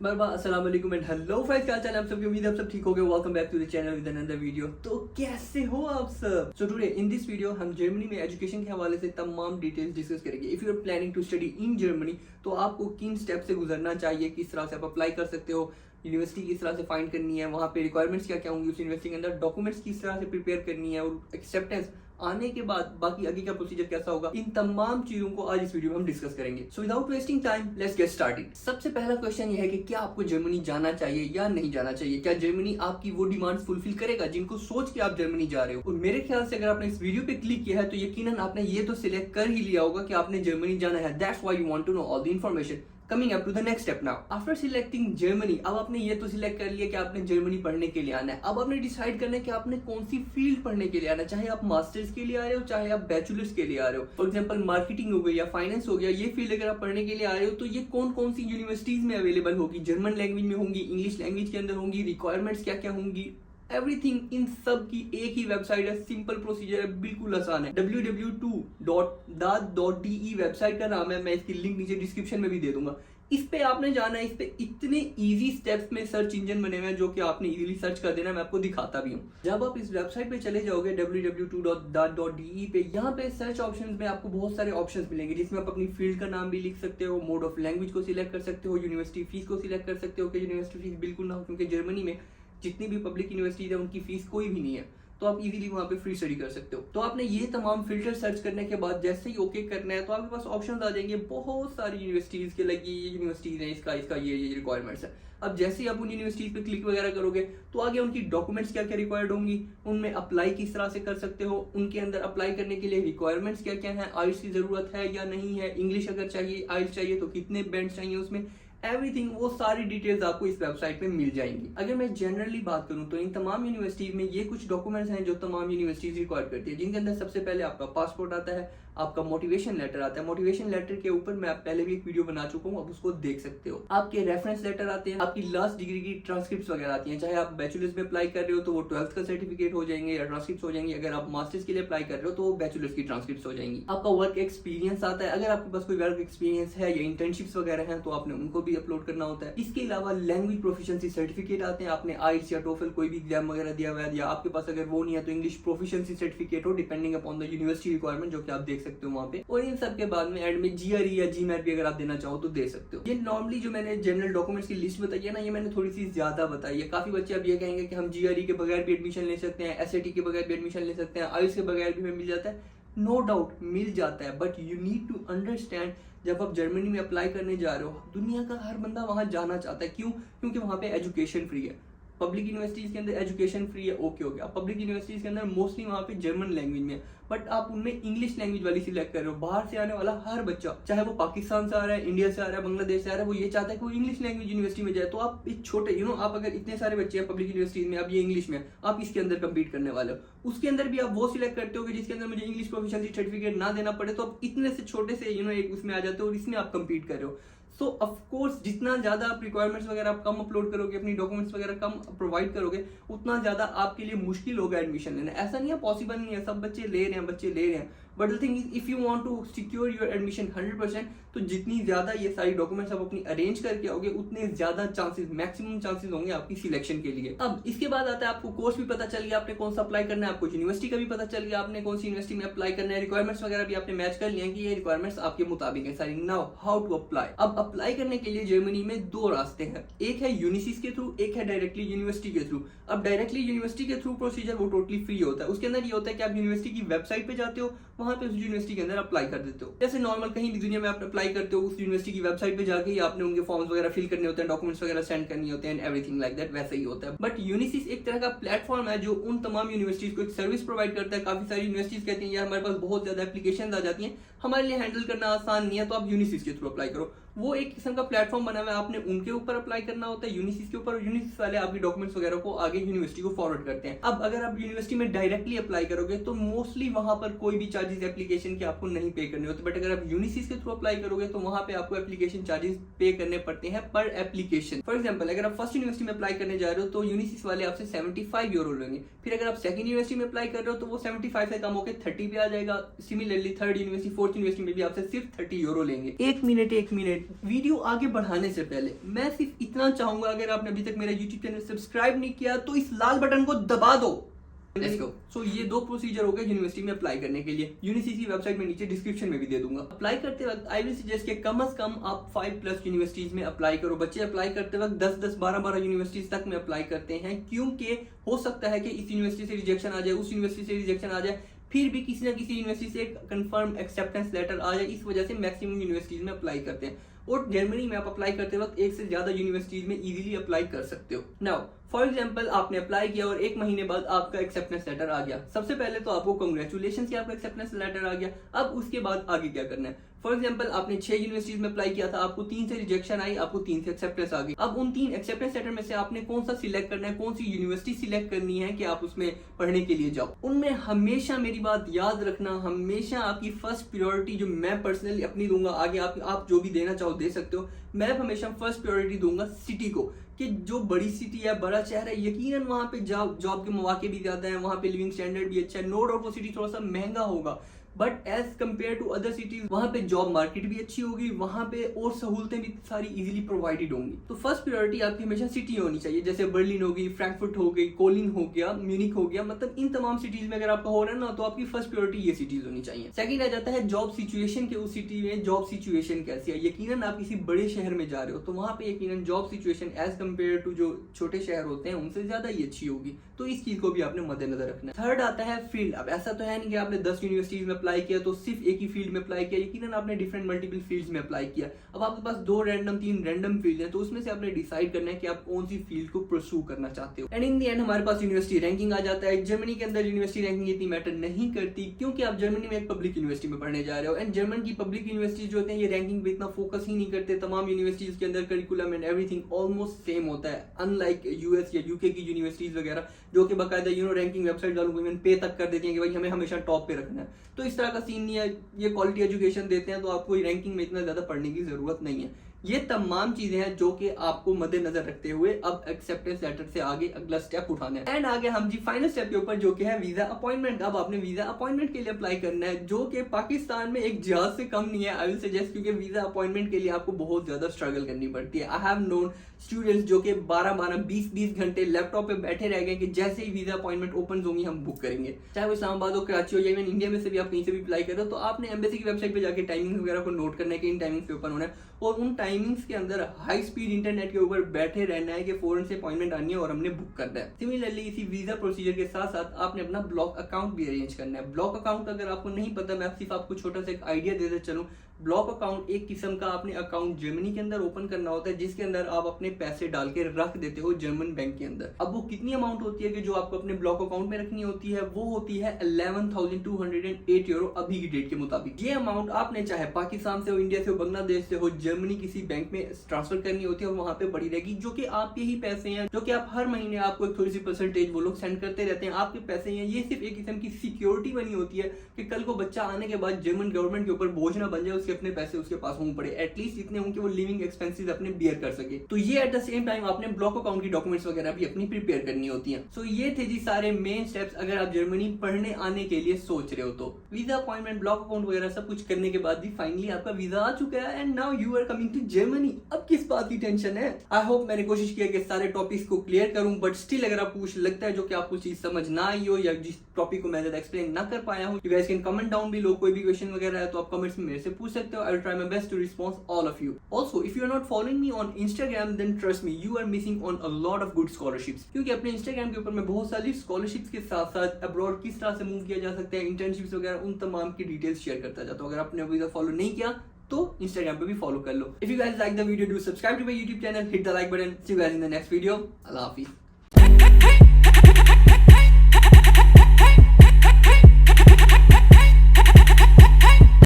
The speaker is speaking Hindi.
अस्सलाम वालेकुम एंड हेलो फ्रेंड्स, क्या हाल है आप सबकी। उम्मीद है आप सब ठीक हो गए। Welcome back to the channel with another video. तो कैसे हो आप सब। So today in this video हम जर्मनी में एजुकेशन के हवाले से तमाम डिटेल्स डिस्कस करेंगे। If you are planning to study in Germany तो आपको किन स्टेप से गुजरना चाहिए, किस तरह से आप अप्लाई कर सकते हो, यूनिवर्सिटी किस तरह से फाइंड करनी है, वहाँ पे रिक्वायरमेंट्स क्या क्या होंगी उस यूनिवर्सिटी के अंदर, डॉक्यूमेंट्स किस तरह से प्रिपेयर करनी है और एक्सेप्टेंस आने के बाद बाकी आगे का प्रोसीजर कैसा होगा, इन तमाम चीजों को आज इस वीडियो में हम डिस्कस करेंगे। So without wasting time let's get started. सबसे पहला क्वेश्चन ये है कि क्या आपको जर्मनी जाना चाहिए या नहीं जाना चाहिए। क्या जर्मनी आपकी वो डिमांड्स फुलफिल करेगा जिनको सोच के आप जर्मनी जा रहे हो। और मेरे ख्याल से अगर आपने इस वीडियो पे क्लिक किया है तो यकीनन आपने ये तो सिलेक्ट कर ही लिया होगा कि आपने जर्मनी जाना है। That's why you want to know all the information. Coming up to the next step now after selecting Germany. अब आपने ये तो सिलेक्ट कर लिया कि आपने जर्मनी पढ़ने के लिए आना है। अब आपने डिसाइड करना है कि आपने कौन सी फील्ड पढ़ने के लिए आना है, चाहे आप मास्टर्स के लिए आ रहे हो चाहे आप बैचलर्स के लिए आ रहे हो। फॉर एग्जांपल मार्केटिंग हो गई या फाइनेंस हो गया, ये फील्ड अगर आप पढ़ने के लिए आ रहे हो तो ये कौन कौन सी यूनिवर्सिटीज में अवेलेबल होगी, जर्मन लैंग्वेज में होंगी, इंग्लिश लैंग्वेज के अंदर होंगी, रिक्वायरमेंट्स क्या क्या होंगी, एवरीथिंग इन सब की एक ही वेबसाइट है। सिंपल प्रोसीजर है, बिल्कुल आसान है। www.daad.de वेबसाइट का नाम है। मैं इसकी लिंक नीचे डिस्क्रिप्शन में भी दे दूंगा। इस पे आपने जाना है। इस पे इतने इजी स्टेप्स में सर्च इंजन बने हुए हैं जो कि आपने इजीली सर्च कर देना। मैं आपको दिखाता भी हूँ। जब आप इस वेबसाइट पे चले जाओगे www.daad.de पे, यहाँ पे सर्च ऑप्शंस में आपको बहुत सारे ऑप्शंस मिलेंगे जिसमें आप अपनी फील्ड का नाम भी लिख सकते हो, मोड ऑफ लैंग्वेज को सिलेक्ट कर सकते हो, यूनिवर्सिटी फीस को सिलेक्ट कर सकते हो कि यूनिवर्सिटी फीस बिल्कुल ना हो, क्योंकि जर्मनी में जितनी भी पब्लिक यूनिवर्सिटीज है उनकी फीस कोई भी नहीं है, तो आप इजीली वहां पे फ्री स्टडी कर सकते हो। तो आपने ये तमाम फिल्टर सर्च करने के बाद जैसे ही ओके करना है तो आपके पास ऑप्शंस आ जाएंगे बहुत सारी यूनिवर्सिटीज के लगी, ये यूनिवर्सिटीज हैं, इसका ये रिक्वायरमेंट्स है। अब जैसे ही आप उन यूनिवर्सिटीज पे क्लिक वगैरह करोगे तो आगे उनकी डॉक्यूमेंट्स क्या क्या रिक्वायर्ड होंगी, उनमें अप्लाई किस तरह से कर सकते हो, उनके अंदर अप्लाई करने के लिए रिक्वायरमेंट्स क्या क्या है, आइल्स की जरूरत है या नहीं है, इंग्लिश अगर चाहिए, आइल्स चाहिए तो कितने बैंड चाहिए उसमें, एवरीथिंग, वो सारी डिटेल्स आपको इस वेबसाइट पे मिल जाएंगी। अगर मैं जनरली बात करूं तो इन तमाम यूनिवर्सिटीज में ये कुछ डॉक्यूमेंट्स हैं जो तमाम यूनिवर्सिटीज रिक्वायर करती है, जिनके अंदर सबसे पहले आपका पासपोर्ट आता है, आपका मोटिवेशन लेटर आता है। मोटिवेशन लेटर के ऊपर मैं पहले भी एक वीडियो बना चुका हूँ, आप उसको देख सकते हो। आपके रेफरेंस लेटर आते हैं, आपकी लास्ट डिग्री की ट्रांसक्रिप्ट वगैरह आती हैं। चाहे आप बैचलर्स में अप्लाई कर रहे हो तो वो 12th का सर्टिफिकेट हो जाएंगे या ट्रांसक्रिप्ट हो जाएंगे। अगर आप मास्टर्स के लिए अप्लाई कर रहे हो तो वो बैचलर्स की ट्रांसक्रिप्ट हो जाएंगी। आपका वर्क एक्सपीरियंस आता है, अगर आपके पास कोई वर्क एक्सपीरियंस है या इंटर्नशिप्स वगैरह हैं तो आपने उनको भी अपलोड करना होता है। इसके अलावा लैंग्वेज प्रोफिशिएंसी सर्टिफिकेट आते हैं, आपने आइल्स या टोफल कोई भी एग्जाम वगैरह दिया हुआ है, या आपके पास अगर वो नहीं है तो इंग्लिश प्रोफिशिएंसी सर्टिफिकेट हो, depending upon the university requirement, जो कि आप देख सकते हो वहाँ पे। और इन सब के बाद में एंड में जीआरई या जीमैट भी अगर आप देना चाहो तो दे सकते हो। ये नॉर्मली जो मैंने जनरल डॉक्यूमेंट्स की लिस्ट बताई है ना, ये मैंने थोड़ी सी ज्यादा बताई है। काफी बच्चे अब ये कहेंगे कि हम जीआरई के बगैर भी एडमिशन ले सकते हैं, एसएटी के बगैर भी एडमिशन ले सकते हैं, आइल्स के बगैर भी हमें मिल जाता है। नो डाउट मिल जाता है, but you need to understand जब आप जर्मनी में अप्लाई करने जा रहे हो, दुनिया का हर बंदा वहां जाना चाहता है। क्यों? क्योंकि वहां पे एजुकेशन फ्री है। पब्लिक यूनिवर्सिटीज के अंदर एजुकेशन फ्री है, ओके हो गया। पब्लिक यूनिवर्सिटीज के अंदर मोस्टली वहां पे जर्मन लैंग्वेज में है, बट आप उनमें इंग्लिश लैंग्वेज वाली सिलेक्ट कर रहे हो। बाहर से आने वाला हर बच्चा, चाहे वो पाकिस्तान से आ रहा है, इंडिया से आ रहा है, बांग्लादेश से आ रहा है, वो ये चाहता है कि वो इंग्लिश लैंग्वेज यूनिवर्सिटी में जाए। तो आप एक छोटे आप अगर इतने सारे बच्चे हैं पब्लिक यूनिवर्सिटीज में, अब ये इंग्लिश में आप इसके अंदर कम्पीट करने वाले हो, उसके अंदर भी आप वो सिलेक्ट करते हो कि जिसके अंदर मुझे इंग्लिश प्रोफिशिएंसी सर्टिफिकेट ना देना पड़े, तो आप इतने से छोटे से एक उसमें आ जाते हो और इसमें आप कम्पीट कर रहे हो। सो ऑफकोर्स जितना ज्यादा आप रिक्वायरमेंट्स वगैरह आप कम अपलोड करोगे, अपनी डॉक्यूमेंट्स वगैरह कम प्रोवाइड करोगे, उतना ज्यादा आपके लिए मुश्किल होगा एडमिशन लेना। ऐसा नहीं है, पॉसिबल नहीं है, सब बच्चे ले रहे हैं, but the thing is if you want to secure your admission 100%, तो जितनी ज्यादा ये सारी डॉक्यूमेंट्स आप अपनी अरेंज करके आओगे उतने ज्यादा चांसेस, मैक्सिमम चांसेस होंगे आपकी सिलेक्शन के लिए। अब इसके बाद आता है आपको कोर्स भी पता चल गया, आपने कौन सा अप्लाई करना है, आपको यूनिवर्सिटी का भी पता चल गया, आपने कौन सी यूनिवर्सिटी में अप्लाई करना है, रिक्वायरमेंट्स वगैरह भी आपने मैच कर लिया कि ये रिक्वायरमेंट्स आपके मुताबिक है सारी। Now how to apply. अब अप्लाई करने के लिए जर्मनी में दो रास्ते हैं, एक है यूनिसिस के थ्रू, एक है डायरेक्टली यूनिवर्सिटी के थ्रू। अब डायरेक्टली यूनिवर्सिटी के थ्रू प्रोसीजर वो टोटली फ्री होता है। उसके अंदर ये होता है कि आप यूनिवर्सिटी की वेबसाइट पे जाते हो, वहां पे उस यूनिवर्सिटी के अंदर अप्लाई कर देते हो। जैसे नॉर्मल कहीं भी दुनिया में आप अप्लाई करते हो, उस यूनिवर्सिटी की वेबसाइट पे जाके ही आपने उनके फॉर्म्स वगैरह फिल करने होते हैं, डॉक्यूमेंट्स वगैरह सेंड करनी होते हैं, एवरीथिंग लाइक दैट, वैसे ही होता है। बट यूनिसिस एक तरह का प्लेटफॉर्म है जो उन तमाम यूनिवर्सिटीज को एक सर्विस प्रोवाइड करता है। काफी सारी यूनिवर्सिटीज कहती हैं यार हमारे पास बहुत ज्यादा एप्लीकेशन आ जाती हैं, हमारे लिए हैंडल करना आसान नहीं है, तो आप यूनिसिस के थ्रू अप्लाई करो। वो एक किस्म का प्लेटफॉर्म बना हुआ है, आपने उनके ऊपर अप्लाई करना होता है, यूनिसिस के ऊपर, और यूनिसिस वाले आपकी डॉक्यूमेंट्स वगैरह को आगे यूनिवर्सिटी को फॉरवर्ड करते हैं। अब अगर आप यूनिवर्सिटी में डायरेक्टली अप्लाई करोगे तो मोस्टली वहां पर कोई भी चार्जेस एप्लीकेशन के आपको नहीं पे करने होते, बट अगर आप यूनिसिस के थ्रू अप्लाई करोगे तो वहां पे आपको एप्लीकेशन चार्जेस पे करने पड़ते हैं पर एप्लीकेशन। फॉर एग्जाम्पल अगर आप फर्स्ट यूनिवर्सिटी में अप्लाई करने जा रहे हो तो यूनिसिस वाले आपसे 75 यूरो लेंगे, फिर अगर आप सेकंड यूनिवर्सिटी में अप्लाई कर रहे हो तो वो 75 से कम होकर 30 पे आ जाएगा। Similarly third university, fourth university में भी आपसे सिर्फ 30 यूरो लेंगे। एक मिनट वीडियो आगे बढ़ाने से पहले मैं सिर्फ इतना चाहूंगा, अगर आपने अभी तक मेरा यूट्यूब चैनल सब्सक्राइब नहीं किया तो इस लाल बटन को दबा दो। सो ये 2 प्रोसीजर हो गए यूनिवर्सिटी में अप्लाई करने के लिए। यूनिसीसी की वेबसाइट में नीचे डिस्क्रिप्शन में भी दे दूंगा। अप्लाई करते वक्त आई विल सजेस्ट कि कम से कम आप 5+ यूनिवर्सिटीज में अप्लाई करो। बच्चे अप्लाई करते वक्त 10-10, 12-12 यूनिवर्सिटीज तक में अप्लाई करते हैं, क्योंकि हो सकता है कि इस यूनिवर्सिटी से रिजेक्शन आ जाए, उस यूनिवर्सिटी से रिजेक्शन आ जाए, फिर भी किसी ना किसी यूनिवर्सिटी से एक कंफर्म एक्सेप्टेंस लेटर आ जाए। इस वजह से मैक्सिमम यूनिवर्सिटीज में अप्लाई करते हैं। और जर्मनी में आप अप्लाई करते वक्त 1 से ज्यादा यूनिवर्सिटीज में इजीली अप्लाई कर सकते हो। नाउ फॉर एग्जांपल आपने अप्लाई किया और 1 महीने बाद आपका एक्सेप्टेंस लेटर आ गया। सबसे पहले तो आपको कांग्रेचुलेशन कि आपका एक्सेप्टेंस लेटर आ गया। अब उसके बाद आगे क्या करना है? फॉर एग्जांपल आपने 6 यूनिवर्सिटीज में अप्लाई किया था, आपको 3 से रिजेक्शन आई, आपको 3 से एक्सेप्टेंस आ गई। अब उन 3 एक्सेप्टेंस लेटर में से आपने कौन सा सिलेक्ट करना है, कौन सी यूनिवर्सिटी सिलेक्ट करनी है कि आप उसमें पढ़ने के लिए जाओ। उनमें हमेशा मेरी बात याद रखना, हमेशा आपकी फर्स्ट प्रायोरिटी जो मैं पर्सनली अपनी दूंगा, आगे आप जो भी देना चाहो दे सकते हो, मैं हमेशा फर्स्ट प्रायोरिटी दूंगा सिटी को, कि जो बड़ी सिटी है, बड़ा शहर है, यकीनन वहां पे जॉब के मौके भी ज्यादा है, वहां पे लिविंग स्टैंडर्ड भी अच्छा है। नो डाउट वो सिटी थोड़ा सा महंगा होगा, but as compare to other cities वहां पे जॉब मार्केट भी अच्छी होगी, वहां पे और सहूलतें भी सारी इजीली प्रोवाइडेड होंगी। तो फर्स्ट प्रायोरिटी आपकी हमेशा सिटी होनी चाहिए, जैसे बर्लिन हो गई, फ्रैंकफर्ट हो गई, कोलिन हो गया, म्यूनिक हो गया, मतलब इन तमाम सिटीज में अगर आपका हो रहा है ना, तो आपकी फर्स्ट प्रायोरिटी ये सिटीज होनी चाहिए। सेकंड आ जाता है जॉब सिचुएशन के, उस सिटी में जॉब सिचुएशन कैसी है। यकीनन आप किसी बड़े शहर में जा रहे हो तो वहां पे यकीनन job situation as compare to जो छोटे शहर होते हैं उनसे ज्यादा ही अच्छी होगी, तो इस चीज को भी आपने मद्देनजर रखना है। थर्ड आता है फील्ड। अब ऐसा तो है नहीं कि आपने 10 यूनिवर्सिटीज में अप्लाई किया तो सिर्फ एक ही फील्ड में अप्लाई किया, यकीनन आपने डिफरेंट मल्टीपल फील्ड्स में अप्लाई किया। अब आपके पास 2 रैंडम 3 रैंडम फील्ड हैं, तो उसमें से आपने डिसाइड करना है कि आप कौन सी फील्ड को परस्यू करना चाहते हो। एंड इन द एंड हमारे पास यूनिवर्सिटी रैंकिंग आ जाता है। जर्मनी के अंदर यूनिवर्सिटी रैंकिंग इतनी मैटर नहीं करती, क्योंकि आप जर्मनी में एक पब्लिक यूनिवर्सिटी में पढ़ने जा रहे हो। एंड जर्मन की पब्लिक यूनिवर्सिटी जो होते हैं ये रैंकिंग पे इतना फोकस ही नहीं करते। तमाम यूनिवर्सिटीज के अंदर curriculum and everything almost same होता है, अनलाइक यूएस या यूके की यूनिवर्सिटीज वगैरह जो कि बाकायदा रैंकिंग वेबसाइट वालों को इवन पे तक कर देती हैं कि भाई हमें हमेशा टॉप पे रखना है। तो इस तरह का सीन नहीं है, ये क्वालिटी एजुकेशन देते हैं, तो आपको रैंकिंग में इतना ज्यादा पढ़ने की जरूरत नहीं है। ये तमाम चीजें हैं जो कि आपको मद्देनजर रखते हुए अब एक्सेप्टेंस लेटर से आगे अगला स्टेप उठाना है। एंड आगे हम जी फाइनल स्टेप के ऊपर, जो कि है वीजा अपॉइंटमेंट। अब आपने वीजा अपॉइंटमेंट के लिए अप्लाई करना है, जो कि पाकिस्तान में एक जहाज से कम नहीं है, आई विल सजेस्ट, क्योंकि वीजा अपॉइंटमेंट के लिए आपको बहुत ज्यादा स्ट्रगल करनी पड़ती है। आई हैव नोन स्टूडेंट्स जो कि 12-12, 20-20 घंटे लैपटॉप पे बैठे रह गए कि जैसे ही वीजा अपॉइंटमेंट ओपन होंगी हम बुक करेंगे। चाहे वो इस्लामाबाद हो, कराची हो, या इवन इंडिया में से भी आप कहीं से भी अप्लाई कर रहे हो, तो आपने एम्बेसी की वेबसाइट पे जाके टाइमिंग्स वगैरह को नोट करना है कि इन टाइमिंग्स पे ओपन होना है, और उन टाइमिंग्स के अंदर हाई स्पीड इंटरनेट के ऊपर बैठे रहना है कि फौरन से अपॉइंटमेंट आनी है और हमने बुक करना है। सिमिलरली इसी वीजा प्रोसीजर के साथ साथ आपने अपना ब्लॉक अकाउंट भी अरेंज करना है। ब्लॉक अकाउंट अगर आपको नहीं पता, मैं सिर्फ आपको छोटा सा एक आइडिया देते चलूं। ब्लॉक अकाउंट एक किस्म का आपने अकाउंट जर्मनी के अंदर ओपन करना होता है, जिसके अंदर आप अपने पैसे डाल के रख देते हो जर्मन बैंक के अंदर। अब वो कितनी अमाउंट होती है कि जो आपको अपने ब्लॉक अकाउंट में रखनी होती है, वो होती है 11,208 यूरो अभी की डेट के मुताबिक। ये अमाउंट आपने चाहे पाकिस्तान से हो, इंडिया से हो, बांग्लादेश से हो, जर्मनी किसी बैंक में ट्रांसफर करनी होती है और वहां पे पड़ी रहेगी, जो कि आपके ही पैसे हैं, जो कि आप हर महीने आपको एक थोड़ी सी परसेंटेज वो लोग सेंड करते रहते हैं, आपके पैसे हैं। ये सिर्फ एक किस्म की सिक्योरिटी बनी होती है कि कल को बच्चा आने के बाद जर्मन गवर्नमेंट के ऊपर बोझ ना बन जाए, उसके अपने पैसे उसके पास हों पड़े, एटलीस्ट इतने हों कि वो लिविंग एक्सपेंसेस अपने बियर कर सके। तो ये एट द सेम टाइम आपने ब्लॉक अकाउंट की डॉक्यूमेंट्स वगैरह भी अपनी प्रिपेयर करनी होती हैं। सो ये थे जी सारे मेन स्टेप्स अगर आप जर्मनी पढ़ने आने के लिए सोच रहे हो तो। वीजा अपॉइंटमेंट, ब्लॉक अकाउंट वगैरह सब कुछ करने के बाद भी फाइनली आपका वीजा आ चुका है and now you are coming to Germany. अब किस बात की टेंशन है? आई होप मैंने कोशिश किया कि सारे टॉपिक्स को क्लियर करूं, बट स्टिल अगर आपको कुछ लगता है जो कि आपको चीज समझ ना आई हो या जिस टॉपिक को मैं ज्यादा एक्सप्लेन ना कर पाया हूं, you guys can comment down below. कोई भी क्वेश्चन वगैरह है तो आप कमेंट्स में मेरे से पूछ सकते हो। I will try my best to respond all of you. Also, if you are not following me on Instagram, then trust me, you are missing on a lot of good scholarships. क्योंकि अपने Instagram के ऊपर मैं बहुत सारी scholarships के साथ साथ अब्रॉड किस तरह से मूव किया जा सकता है, इंटर्नशिप्स वगैरह, उन तमाम की डिटेल्स शेयर करता जाता हूँ। अगर आपने अभी तक फॉलो नहीं किया तो Instagram पे भी फॉलो कर लो। If you guys like the video, do subscribe to my YouTube channel, hit the like button. See you guys in the next video. Allah Hafiz.